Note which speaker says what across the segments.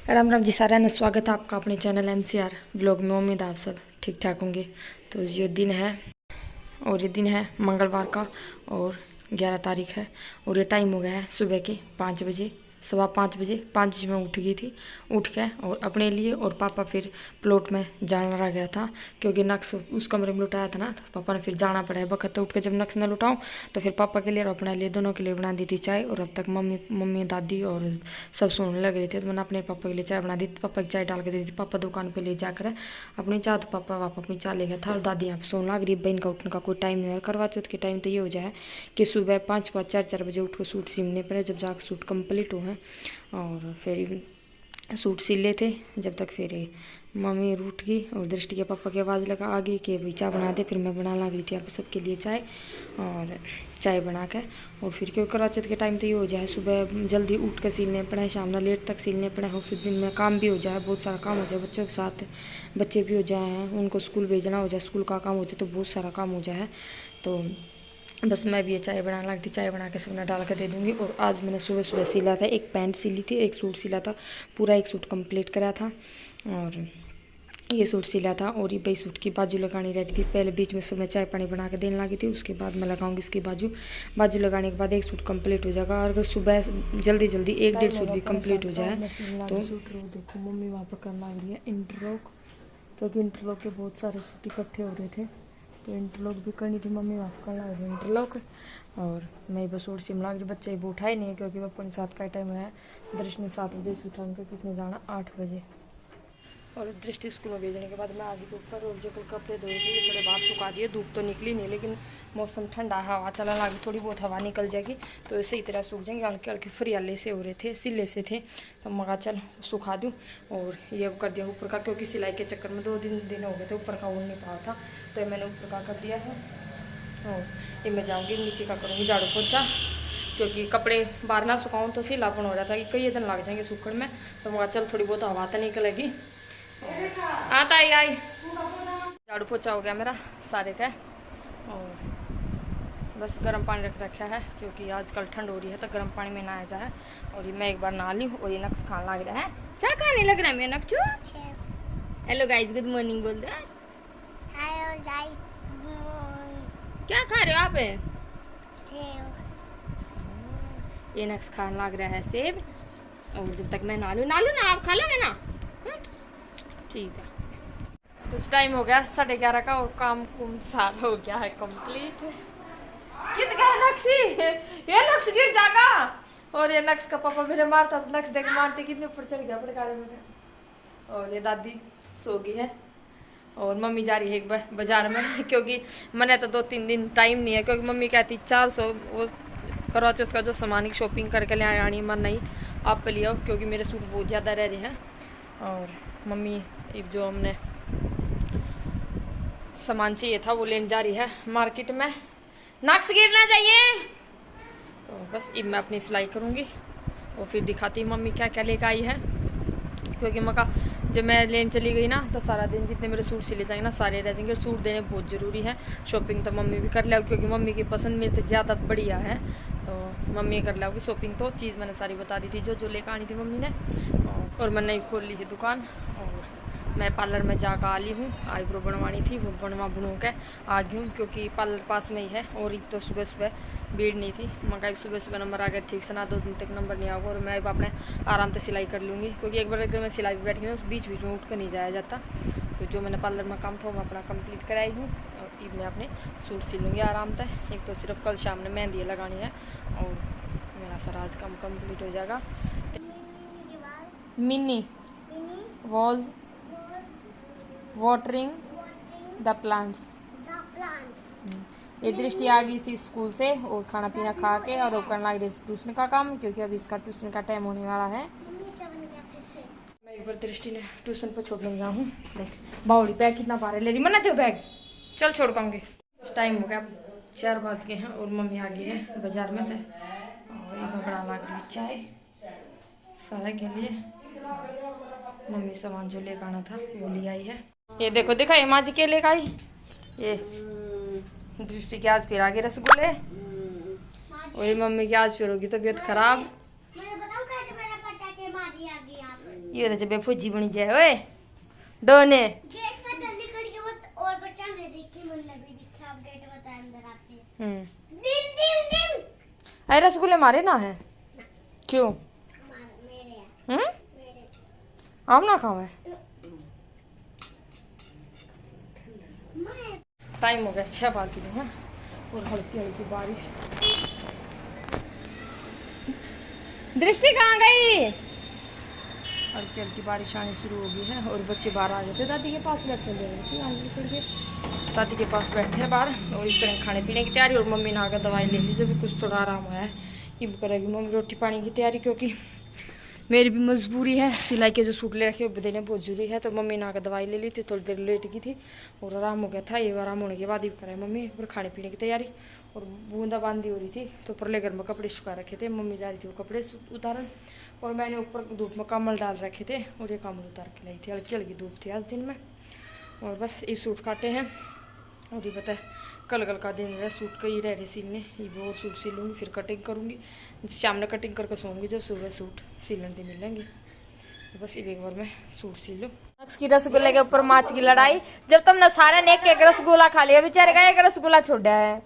Speaker 1: राम राम जी सारा ने स्वागत है आपका अपने चैनल NCR व्लॉग में। उम्मीद आप सब ठीक ठाक होंगे। तो ये दिन है और ये दिन है मंगलवार का और 11 तारीख है और ये टाइम हो गया है सुबह के 5 बजे, सवा 5 बजे। 5 बजे मैं उठ गई थी। उठ के और अपने लिए और पापा फिर प्लॉट में जाना रह गया था क्योंकि नक्श उस कमरे में लुटाया था ना, तो पापा ने फिर जाना पड़ा है बखत। तो उठ के जब नक्श न लुटाऊँ तो फिर पापा के लिए और अपने लिए दोनों के लिए बना दी थी चाय। और अब तक मम्मी दादी और सब सोने लग रहे थे, तो मैंने अपने पापा के लिए चाय बना दी। पापा की चाय डाल के दी थी। पापा दुकान पर ले जाकर अपनी चाय, तो पापा अपनी चाय ले गया था और दादी यहाँ पर सोने लग रही। बहन का उठने का कोई टाइम नहीं है। करवा चौथ के टाइम तो ये हो जाए कि सुबह 5 4 बजे उठ कर सूट सिलने पड़े, जब जाकर सूट कंप्लीट हो है। और फिर सूट सिले थे जब तक फिर मम्मी रूठ गई और दृष्टि के पापा की आवाज़ लगा आ गई कि भाई चाय बना दे। फिर मैं बना लग रही थी यहाँ पे सबके लिए चाय, और चाय बना के और फिर क्यों करवा चौथ के टाइम तो ये हो जाए सुबह जल्दी उठ कर सिलने पड़े, शाम ना लेट तक सिलने पड़े हो। फिर दिन में काम भी हो जाए, बहुत सारा काम हो जाए बच्चों के साथ, बच्चे भी हो जाए हैं, उनको स्कूल भेजना हो जाए, स्कूल का काम हो जाए, तो बहुत सारा काम हो जाए। तो बस मैं भी ये चाय बनाने लगी थी। चाय बना के सबने डाल कर दे दूँगी। और आज मैंने सुबह सुबह सिला था, एक पैंट सिली थी, एक सूट सिला था, पूरा एक सूट कंप्लीट करा था। और ये सूट सिला था और ये भाई सूट की बाजू लगानी रहती थी। पहले बीच में सब मैं चाय पानी बना के देने लगी थी, उसके बाद मैं लगाऊंगी इसकी बाजू लगाने के बाद एक सूट कंप्लीट हो जाएगा। और अगर सुबह जल्दी जल्दी 1 1.5 सूट भी कंप्लीट हो जाए तो
Speaker 2: सूट रो देखो मम्मी वहाँ पर करना लग रही है इंटरलॉक, क्योंकि इंटरलॉक के बहुत सारे सूट इकट्ठे हो रहे थे, तो इंटरलॉक भी करनी थी। मम्मी वहाँ पर करना लग रही है इंटरलॉक। और मैं बस और सिम लग रही, बच्चे भी उठाए नहीं है क्योंकि पापा ने 7 का टाइम है। दृष्टि 7 बजे से उठा उनका, किसने जाना 8 बजे। और दृष्टि स्कूल में भेजने के बाद मैं आगे के ऊपर और जो कपड़े धोए थे ये थोड़े बाहर सुखा दिए। धूप तो निकली नहीं, लेकिन मौसम ठंडा, हवा चलने लगी, थोड़ी बहुत हवा निकल जाएगी तो इसे तरह सूख जाएंगे। हल्के हल्के फरियाले से हो रहे थे, सिले से थे, तो मगा चल सुखा दूँ। और ये कर दिया ऊपर का, क्योंकि सिलाई के चक्कर में 2 दिन हो गए थे ऊपर का उड़ नहीं पाया था, तो मैंने ऊपर का कर दिया है। और ये मैं जाऊँगी नीचे का करूँगी झाड़ू पोछा, क्योंकि कपड़े बाहर ना सुखाऊँ तो सिलापन हो रहा था कि कई दिन लग जाएंगे सूखने में। तो मगा चल थोड़ी बहुत हवा तो निकलेगी। आता आई झाड़ू पोछा हो गया मेरा सारे का। और बस गर्म पानी रख रखा है क्योंकि आजकल ठंड हो रही है, तो गर्म पानी में नहाया जाए। और ये मैं एक बार नहा ली और ये नक्श खाने लग रहा है। क्या खाने लग रहा है मेरा नक्शू? हेलो गाइस, गुड मॉर्निंग बोल दे। क्या खा रहे हो आप? ये नक्श खाने लग रहा है सेब। और जब तक मैं नहा लूँ ना, आप खा लोगे ना? ठीक है। तो इस टाइम हो गया 11:30 का और काम कुम सारा हो गया है कंप्लीट। गिर गया नक्शी, ये नक्श गिर जाएगा। और ये नक्श का पापा मेरे मारता तो नक्श देख मारते कितने ऊपर चढ़ गया अपने काले में। और ये दादी सो गई है और मम्मी जा रही है बाजार में क्योंकि मैंने तो 2-3 दिन टाइम नहीं है, क्योंकि मम्मी कहती 400 वो करवा चौथ का जो सामान की शॉपिंग करके ले आनी, मन नहीं आप पे लिया क्योंकि मेरे सूट बहुत ज़्यादा रह रहे हैं। और मम्मी जो हमने सामान चाहिए था वो लेने जा रही है मार्केट में। नक्श गिरना चाहिए। तो बस अब मैं अपनी सिलाई करूँगी और फिर दिखाती हूँ मम्मी क्या क्या लेकर आई है, क्योंकि मका जब मैं लेने चली गई ना तो सारा दिन जितने मेरे सूट सिले जाएंगे ना सारे रह जाएंगे। और सूट देने बहुत ज़रूरी है। शॉपिंग तो मम्मी भी कर ले क्योंकि मम्मी की पसंद मेरे तो ज़्यादा बढ़िया है, तो मम्मी कर लोगी शॉपिंग। तो चीज़ मैंने सारी बता दी थी जो लेकर आनी थी मम्मी ने। और मैंने ही खोल ली है दुकान और मैं पार्लर में जाकर आ ली हूँ। आईब्रो बनवानी थी, वो बनवा के आ गई हूँ क्योंकि पार्लर पास में ही है। और एक तो सुबह सुबह भीड़ नहीं थी, मगर सुबह सुबह नंबर आ गया ठीक से ना, 2 दिन तक नंबर नहीं आऊँगा। और मैं अपने आराम से सिलाई कर लूँगी क्योंकि एक बार अगर मैं सिलाई भी बैठ गई ना बीच बीच में उठ कर नहीं जाया जाता। तो जो मैंने पार्लर में काम था मैं अपना कंप्लीट कराई हूँ और ईद में अपने सूट सिलूँगी आराम से। एक तो सिर्फ कल शाम में मेहंदी लगानी है और मेरा सारा आज काम कंप्लीट हो जाएगा। Mini was watering the plants. ये दृष्टि आ गई थी स्कूल से और खाना पीना खा के और करना लग रही ट्यूशन का काम, क्योंकि अभी इसका ट्यूशन का टाइम होने वाला है। मैं एक बार दृष्टि ने ट्यूशन पर छोड़ने गया हूँ। देख बाउली बैग कितना भारी ले रही, मना दो बैग, चल छोड़ पाऊंगी। टाइम हो गया 4 बज गए हैं और मम्मी आ गई है बाजार में। और ये बड़ा लग रही चाय सारा के लिए। मम्मी सामान जो लेकर आना था वो ले आई है। ये देखो देखा ये माँ जी के लेकर आई। ये दृष्टि की आज फिर आगे रसगुल्ले और ये मम्मी की आज फिर होगी तबीयत खराब।
Speaker 1: ये तो जब फौजी बनी जाए ओए डोने।
Speaker 3: गेट पर जल्दी करके मत और बच्चा मैं देखी मुन्ना भी दिखा अब गेट बता अंदर आते डिंग डिंग डिंग
Speaker 1: अरे रसगुल्ले मारे ना है क्यों?
Speaker 3: मेरे मेरे
Speaker 1: आम ना खाओ है। टाइम हो गया 6 बजे हैं और हल्की हल्की बारिश। दृष्टि कहाँ गई? हल्की हल्की बारिश आनी शुरू हो गई है और बच्चे बाहर आ जाते दादी के पास बैठे हुए दादी के पास बैठे हैं बाहर और इस तरह खाने पीने की तैयारी। और मम्मी ने आकर दवाई ले ली जो भी कुछ थोड़ा आराम हुआ है। ये करेगी मम्मी रोटी पानी की तैयारी क्योंकि मेरी भी मजबूरी है। सिलाई के जो सूट ले रखे वो देने बहुत जरूरी है। तो मम्मी ने आकर दवाई ले ली थी थोड़ी देर लेट गई थी और आराम हो गया था। ये आराम होने के बाद ही कराए मम्मी पर खाने पीने की तैयारी और बूंदाबांदी हो रही थी। तो परले घर में कपड़े सुखा रखे थे मम्मी जा रही थी वो कपड़े उतारन और मैंने ऊपर धूप में कमल डाल रखे थे और ये कमल उतार के लाई थी। हल्की हल्की धूप थी आज दिन में और बस ये सूट काटे हैं और ये पता है कल का दिन रहा सूट का ही रह रहे सिलने। ये भी और सूट सिलूँगी फिर कटिंग करूँगी शाम में कटिंग करके सोऊंगी जब सुबह सूट सिलने के मिलेंगे। तो बस एक बार मैं सूट सिल लूँ। की रसगुल्ले के ऊपर माच की लड़ाई जब तुमने सारे ने एक रसगुल्ला खा लिया बेचारे का एक रसगुल्ला छोड़ा है।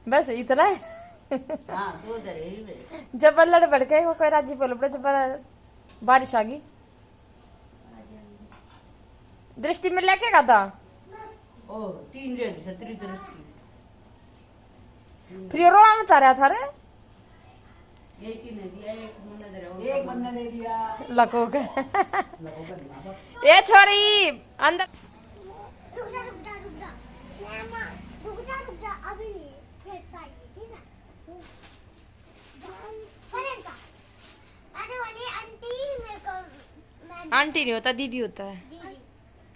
Speaker 1: बस इतना है जब लड़ बढ़ गए वो कोई राजी बोल पड़े जब बारिश आ गई। दृष्टि में लेके का था
Speaker 4: 3 ले ली छतरी दृष्टि
Speaker 1: फिर रोड़ा मचा रहा था रे
Speaker 4: एक ही ने दिया एक मन्ने दे दिया
Speaker 1: लको के ये छोरी अंदर
Speaker 3: रुक जा अभी नहीं फिर चाहिए ठीक है करेगा अरे वाली आंटी मेरे को
Speaker 1: आंटी नहीं होता दीदी होता है।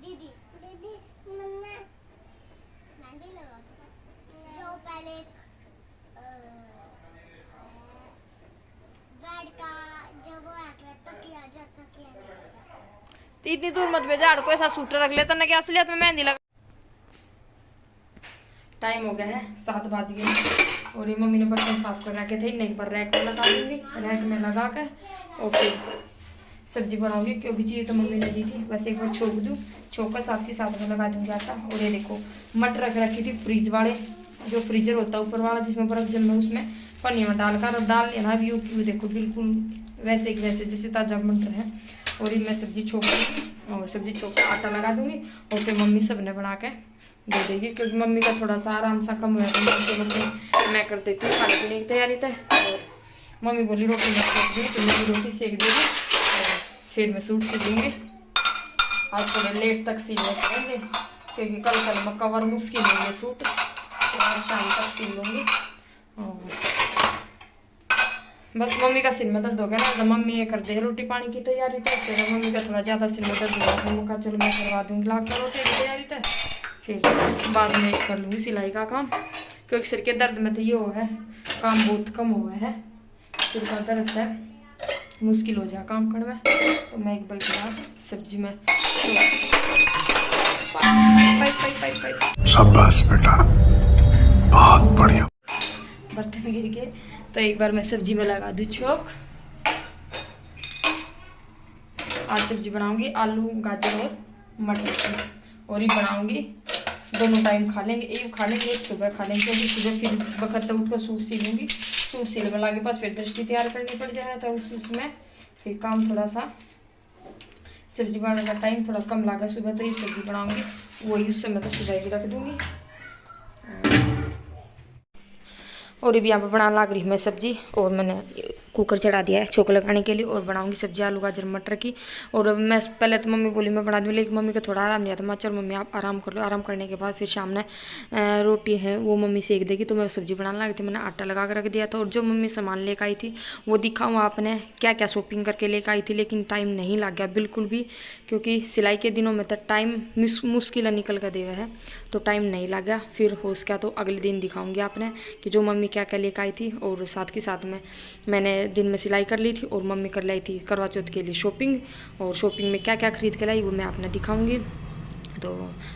Speaker 3: दीदी मम्मा मेहंदी लगा दो जो पहले बेड का जब वो तकिया
Speaker 1: तो इतनी दूर मत भेजा को ऐसा सूटर रख लेता ना कि असलियत में मेहंदी लगा। टाइम हो गया है 7 बज गए और ये मम्मी ने बर्तन साफ कर रखे थे नहीं पर रैक में लगा दूंगी रैक में लगा कर और फिर सब्जी बनाऊंगी क्योंकि चीट मम्मी ने दी थी बस एक बार छोक दूँ छोक कर साथ के साथ में लगा दूंगी आटा। और ये देखो मटर रख रखी थी फ्रिज वाले जो फ्रीजर होता है ऊपर वाला जिसमें बर्फ जमे उसमें पन्नी में डालकर और डाल लेना अभी क्यों देखो बिल्कुल वैसे ही वैसे जैसे ताज़ा मटर है। और ये मैं सब्जी छोक दूँगी और सब्जी छोक कर आटा लगा दूंगी और फिर मम्मी सब ने बना के दे देगी क्योंकि मम्मी का थोड़ा सा आराम सा कम हुआ तो मैं कर देती हूँ खाने पीने की तैयारी तय। और मम्मी बोली रोटी मैं सेक दी तो मेरी रोटी सेक देगी और फिर मैं सूट सिलूँगी। आज थोड़े लेट तक सिलने करेंगे क्योंकि कल में कवर मुश्किल है ये सूट तो आज शाम तक सिल लूँगी। बस मम्मी का सिर में दर्द हो गया ना तो मम्मी ये कर दे रोटी पानी की तैयारी तो फिर मम्मी का थोड़ा ज़्यादा सिर में दर्द हो गया मम्मी का चलो मैं करवा दूँगी लाग कर रोटी की तैयारी तो फिर बाद में कर लूँगी सिलाई का काम क्योंकि सिर के दर्द में तो ये हो है काम बहुत कम हुआ है सिर का दर्द है मुश्किल हो जाए काम करना तो मैं एक बार सब्जी में
Speaker 5: शाबाश बेटा बहुत बढ़िया।
Speaker 1: बर्तन गिर के तो एक बार मैं सब्जी में लगा दूँ छोक। आज सब्जी बनाऊंगी आलू गाजर और मटर की और ये बनाऊंगी दोनों टाइम खा लेंगे एक खा लेंगे एक सुबह खा लेंगे क्योंकि सुबह फिर वक्त उठ कर सूट सिलूँगी सूट सिलने लगे पास फिर दृष्टि तैयार करनी पड़ जाए तो उसमें फिर काम थोड़ा सा सब्जी बनाने का टाइम थोड़ा कम लगा सुबह तो ये सब्जी बनाऊंगी वही उस समय तो सुबह भी रख दूँगी। और ये भी यहाँ पर बनाने लग रही मैं सब्जी और मैंने कुकर चढ़ा दिया है छोक लगाने के लिए और बनाऊंगी सब्जी आलू गाजर मटर की। और मैं पहले तो मम्मी बोली मैं बना दूँ लेकिन मम्मी को थोड़ा आराम नहीं आता मैं चल मम्मी आप आराम कर लो। आराम करने के बाद फिर सामने रोटी है वो मम्मी सेक देगी तो मैं सब्जी बनाने लगी थी। मैंने आटा लगा कर रख दिया था और जो मम्मी सामान लेकर आई थी वो दिखाऊँ आपने क्या क्या शॉपिंग करके लेकर आई थी लेकिन टाइम नहीं लग गया बिल्कुल भी क्योंकि सिलाई के दिनों में तो टाइम मुश्किल निकल कर देवा है तो टाइम नहीं लग गया। फिर हो सका तो अगले दिन दिखाऊंगी आपने कि जो मम्मी क्या क्या लेकर आई थी। और साथ के साथ में मैंने दिन में सिलाई कर ली थी और मम्मी कर लाई थी करवा चौथ के लिए शॉपिंग और शॉपिंग में क्या क्या खरीद के लाई वो मैं आपने दिखाऊंगी। तो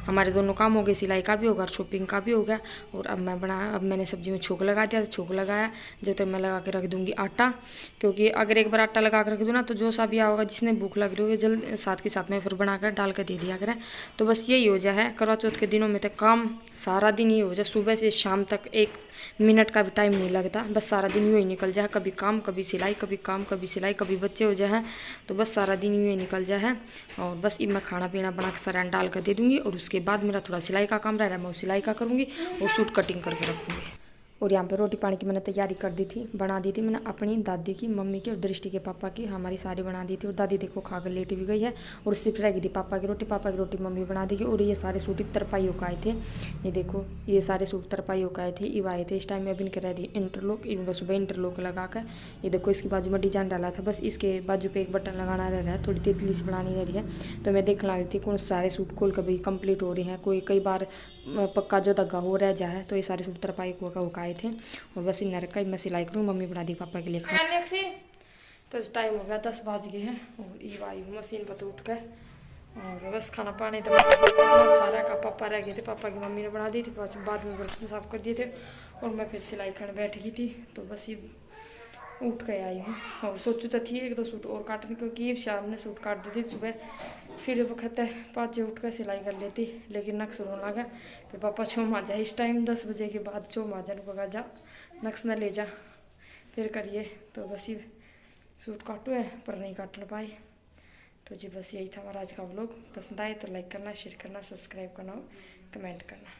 Speaker 1: हमारे दोनों काम हो गए, सिलाई का भी होगा और शॉपिंग का भी हो गया। और अब मैंने सब्जी में छोंक लगा दिया, तो छोंक लगाया। जब तक मैं लगा के रख दूंगी आटा, क्योंकि अगर एक बार आटा लगा के रख दूँ ना तो जो सा भी होगा, जिसने भूख लग रही होगी जल्द साथ के साथ में फिर बना कर डाल कर दे दिया करें। तो बस यही हो जाए है। करवा चौथ के दिनों में तो काम सारा दिन ही हो जाए, सुबह से शाम तक 1 मिनट का भी टाइम नहीं लगता, बस सारा दिन यूँ ही निकल जाए। कभी काम कभी सिलाई, कभी काम कभी सिलाई, कभी बच्चे हो जाए, तो बस सारा दिन यूँ ही निकल जाए है। और बस अब मैं खाना पीना बना के सारा डाल कर दे दूँगी, और उसके बाद मेरा थोड़ा सिलाई का काम रह रहा है, मैं सिलाई का करूँगी और सूट कटिंग करके रखूँगी। और यहाँ पे रोटी पानी की मैंने तैयारी कर दी थी, बना दी थी मैंने अपनी, दादी की, मम्मी की और दृष्टि के पापा की, हमारी सारी बना दी थी। और दादी देखो खाकर लेटी भी गई है। और सिर्फ रह गई थी पापा की रोटी मम्मी बना देगी। और ये सारे सूट तरपाई होकर आए थे, ये देखो ये सारे सूट तरपाई होकर आए थे, इव आए थे। इस टाइम में अब इनके रह रही इंटरलॉक, इनका सुबह इंटरलॉक लगा कर, ये देखो इसकी बाजू में डिजाइन डाला था, बस इसके बाजू पे एक बटन लगाना रह रहा है, थोड़ी तितली सी बनानी रह रही है। तो मैं देख ला रही थी कौन सारे सूट खोल कर भी कंप्लीट हो रही हैं, कोई कई बार पक्का जो धागा हो रह जाए, तो ये सारे सूट तरपाई होकर आए थे। और बस इन रखा मैं सिलाई करूँ, मम्मी बना दी पापा के लिए खाना। तो इस टाइम हो गया 10 बज गए हैं, और ये आई हूँ मशीन पर तो उठ कर, और बस खाना पानी तो सारा का पापा रह गए थे, पापा की मम्मी ने बना दी थी, बाद में बर्तन साफ कर दिए थे। और मैं फिर सिलाई करने बैठ गई थी। तो बस ये उठ के आई हूँ, और सोचू तो थी 1-2 सूट और काटने, क्योंकि शाम ने सूट काट दी थी सुबह, फिर वक्त है 5 बजे उठ कर सिलाई कर लेती, लेकिन नक्स रोने लगा। फिर पापा छो माजा इस टाइम 10 बजे के बाद छो माजा पका जा, नक्स न ले जा फिर करिए। तो बस ये सूट काटू है पर नहीं काटना पाए। तो जी बस यही था हमारा आज का व्लॉग। पसंद आए तो लाइक करना, शेयर करना, सब्सक्राइब करना, कमेंट करना।